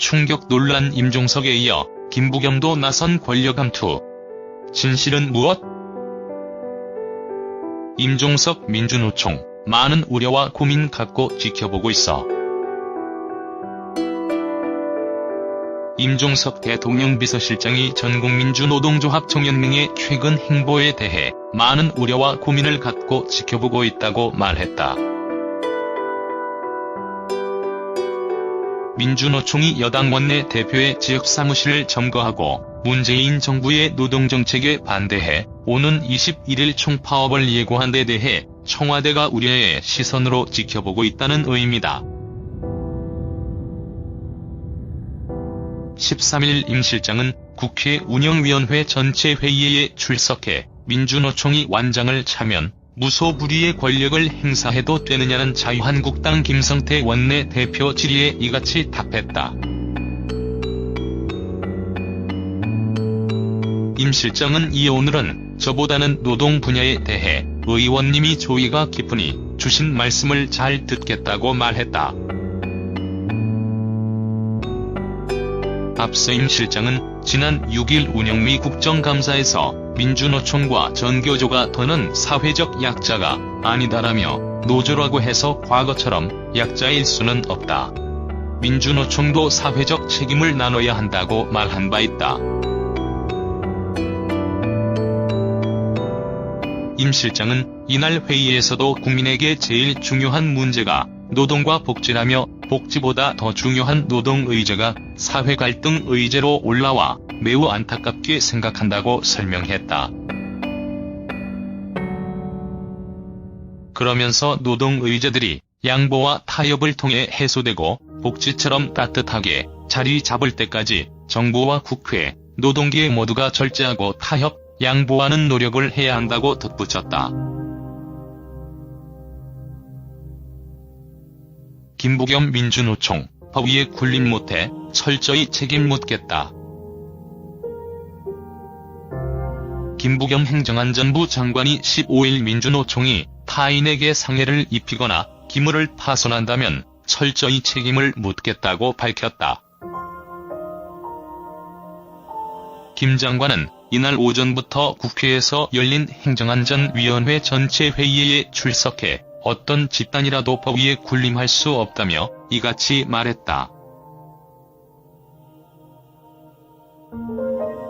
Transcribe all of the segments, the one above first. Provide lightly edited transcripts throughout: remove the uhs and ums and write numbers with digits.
충격 논란. 임종석에 이어 김부겸도 나선 권력 함투. 진실은 무엇? 임종석 민주노총, 많은 우려와 고민 갖고 지켜보고 있어. 임종석 대통령 비서실장이 전국민주노동조합총연맹의 최근 행보에 대해 많은 우려와 고민을 갖고 지켜보고 있다고 말했다. 민주노총이 여당 원내대표의 지역사무실을 점거하고 문재인 정부의 노동정책에 반대해 오는 21일 총파업을 예고한 데 대해 청와대가 우려의 시선으로 지켜보고 있다는 의미다. 13일 임 실장은 국회 운영위원회 전체 회의에 출석해 민주노총이 완장을 차면 무소불위의 권력을 행사해도 되느냐는 자유한국당 김성태 원내대표 질의에 이같이 답했다. 임 실장은 이어 오늘은 저보다는 노동 분야에 대해 의원님이 조의가 깊으니 주신 말씀을 잘 듣겠다고 말했다. 앞서 임 실장은 지난 6일 운영위 국정감사에서 민주노총과 전교조가 더는 사회적 약자가 아니다라며 노조라고 해서 과거처럼 약자일 수는 없다. 민주노총도 사회적 책임을 나눠야 한다고 말한 바 있다. 임 실장은 이날 회의에서도 국민에게 제일 중요한 문제가 노동과 복지라며 복지보다 더 중요한 노동 의제가 사회 갈등 의제로 올라와 매우 안타깝게 생각한다고 설명했다. 그러면서 노동 의제들이 양보와 타협을 통해 해소되고 복지처럼 따뜻하게 자리 잡을 때까지 정부와 국회, 노동계 모두가 절제하고 타협, 양보하는 노력을 해야 한다고 덧붙였다. 김부겸 민주노총, 법 위에 군림 못해 철저히 책임 묻겠다. 김부겸 행정안전부 장관이 15일 민주노총이 타인에게 상해를 입히거나 기물을 파손한다면 철저히 책임을 묻겠다고 밝혔다. 김 장관은 이날 오전부터 국회에서 열린 행정안전위원회 전체 회의에 출석해 어떤 집단이라도 법 위에 군림할 수 없다며 이같이 말했다.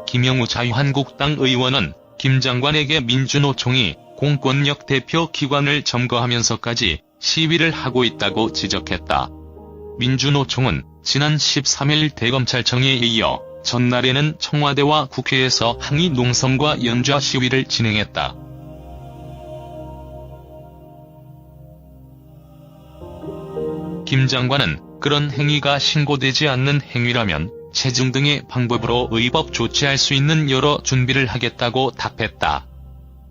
김영우 자유한국당 의원은 김 장관에게 민주노총이 공권력 대표 기관을 점거하면서까지 시위를 하고 있다고 지적했다. 민주노총은 지난 13일 대검찰청에 이어 전날에는 청와대와 국회에서 항의 농성과 연좌 시위를 진행했다. 김 장관은 그런 행위가 신고되지 않는 행위라면 체증 등의 방법으로 의법 조치할 수 있는 여러 준비를 하겠다고 답했다.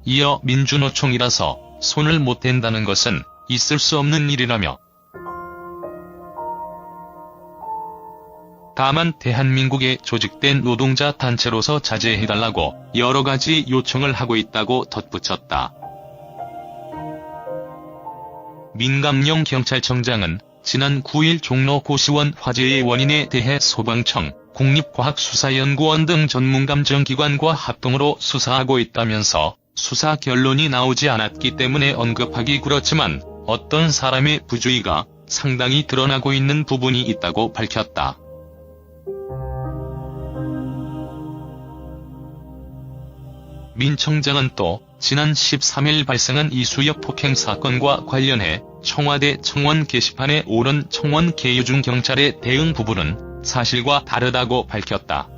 이어 민주노총이라서 손을 못 댄다는 것은 있을 수 없는 일이라며 다만 대한민국에 조직된 노동자 단체로서 자제해달라고 여러 가지 요청을 하고 있다고 덧붙였다. 민감용 경찰청장은 지난 9일 종로 고시원 화재의 원인에 대해 소방청, 국립과학수사연구원 등 전문감정기관과 합동으로 수사하고 있다면서 수사 결론이 나오지 않았기 때문에 언급하기 그렇지만 어떤 사람의 부주의가 상당히 드러나고 있는 부분이 있다고 밝혔다. 민 청장은 또 지난 13일 발생한 이수엽 폭행 사건과 관련해 청와대 청원 게시판에 오른 청원 개요 중 경찰의 대응 부분은 사실과 다르다고 밝혔다.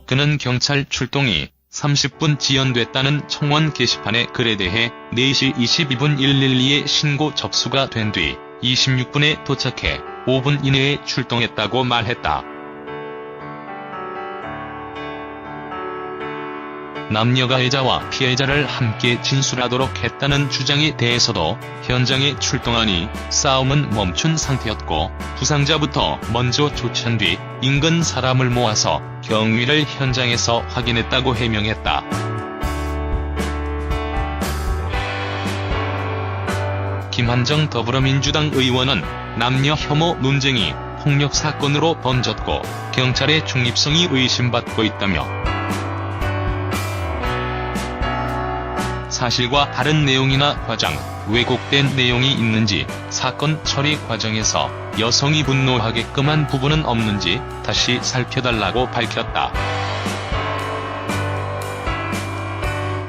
그는 경찰 출동이 30분 지연됐다는 청원 게시판의 글에 대해 4시 22분 112에 신고 접수가 된 뒤 26분에 도착해 5분 이내에 출동했다고 말했다. 남녀 가해자와 피해자를 함께 진술하도록 했다는 주장에 대해서도 현장에 출동하니 싸움은 멈춘 상태였고 부상자부터 먼저 조치한 뒤 인근 사람을 모아서 경위를 현장에서 확인했다고 해명했다. 김한정 더불어민주당 의원은 남녀 혐오 논쟁이 폭력 사건으로 번졌고 경찰의 중립성이 의심받고 있다며 사실과 다른 내용이나 과장, 왜곡된 내용이 있는지, 사건 처리 과정에서 여성이 분노하게끔 한 부분은 없는지 다시 살펴달라고 밝혔다.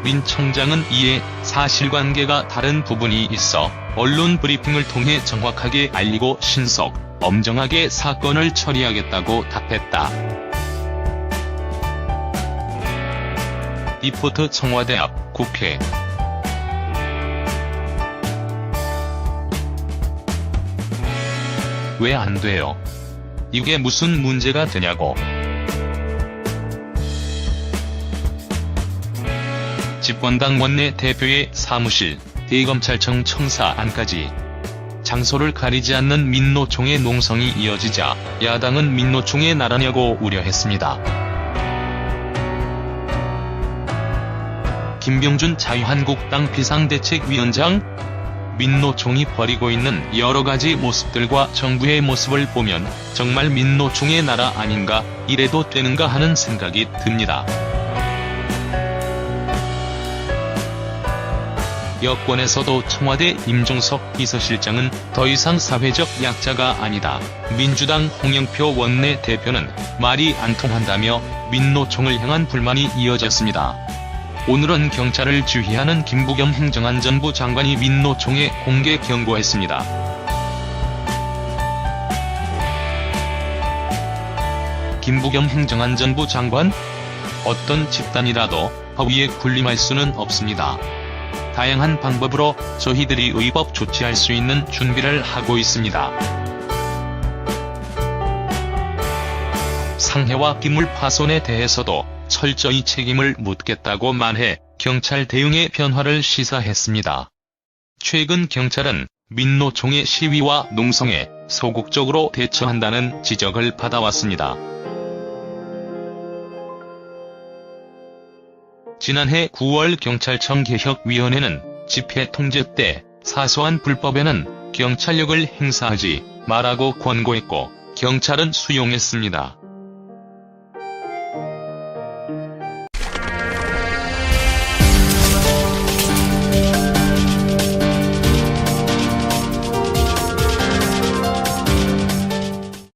민 청장은 이에 사실관계가 다른 부분이 있어 언론 브리핑을 통해 정확하게 알리고 신속, 엄정하게 사건을 처리하겠다고 답했다. 리포트 청와대 앞 국회. 왜 안 돼요? 이게 무슨 문제가 되냐고. 집권당 원내 대표의 사무실, 대검찰청 청사 안까지 장소를 가리지 않는 민노총의 농성이 이어지자 야당은 민노총의 나라냐고 우려했습니다. 김병준 자유한국당 비상대책위원장, 민노총이 벌이고 있는 여러가지 모습들과 정부의 모습을 보면 정말 민노총의 나라 아닌가, 이래도 되는가 하는 생각이 듭니다. 여권에서도 청와대 임종석 비서실장은 더 이상 사회적 약자가 아니다. 민주당 홍영표 원내대표는 말이 안 통한다며 민노총을 향한 불만이 이어졌습니다. 오늘은 경찰을 지휘하는 김부겸 행정안전부 장관이 민노총에 공개 경고했습니다. 김부겸 행정안전부 장관? 어떤 집단이라도 법 위에 군림할 수는 없습니다. 다양한 방법으로 저희들이 의법 조치할 수 있는 준비를 하고 있습니다. 상해와 기물 파손에 대해서도 철저히 책임을 묻겠다고 말해 경찰 대응의 변화를 시사했습니다. 최근 경찰은 민노총의 시위와 농성에 소극적으로 대처한다는 지적을 받아왔습니다. 지난해 9월 경찰청 개혁위원회는 집회 통제 때 사소한 불법에는 경찰력을 행사하지 말라고 권고했고 경찰은 수용했습니다.